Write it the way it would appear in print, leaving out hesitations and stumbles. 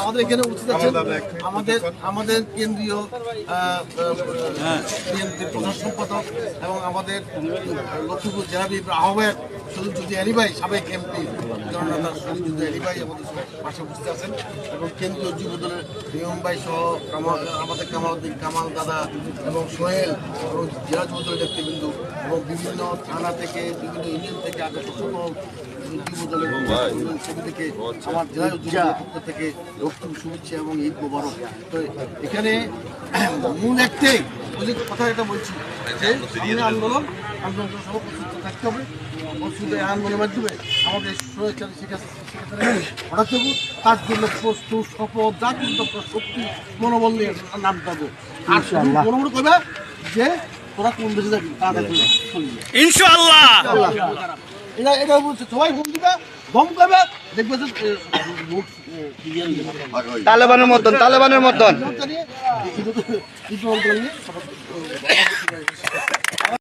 আমাদের এখানে উচিত আছে আমাদের কেন্দ্রীয় প্রধান সম্পাদক এবং আমাদের লক্ষ্মীপুর জেলা বিএনপির আহ্বায়ক শরীফুদ্দিন আলী ভাই, সাবেক এমপি জননেতা শরীফুদ্দিন আলী ভাই আমাদের পাশে উপস্থিত আছেন এবং কেন্দ্রীয় যুব দলের নিয়ম ভাই সহ আমাদের কামাল দাদা এবং সোহেল এবং জেলা যুব দলের নেতৃবৃন্দ এবং বিভিন্ন থানা থেকে বিভিন্ন ইউনিয়ন থেকে আগত সকল যুব দলের ছবি থেকে আমার জেলা যুব দলের পক্ষ থেকে রক্তিম শুভেচ্ছা এবং ঈদ মোবারক। তো এখানে মূল একটাই কথা এটা বলছি যে আন্দোলন সব প্রস্তুত থাকতে হবে। আন্দোলনের মাধ্যমে আমাদের হঠাৎ দেবো তার জন্য প্রস্তুত শপথ জাতীয় শক্তি মনোবল নিয়ে নামতে হবে। আর মনোবল করবে যে তোরা কোন দেশে যাবি তা দেখবি ইনশাআল্লাহ। এটা বলছে সবাই ফোন দিবে, দম করবে, দেখবে যে তালেবানের মতন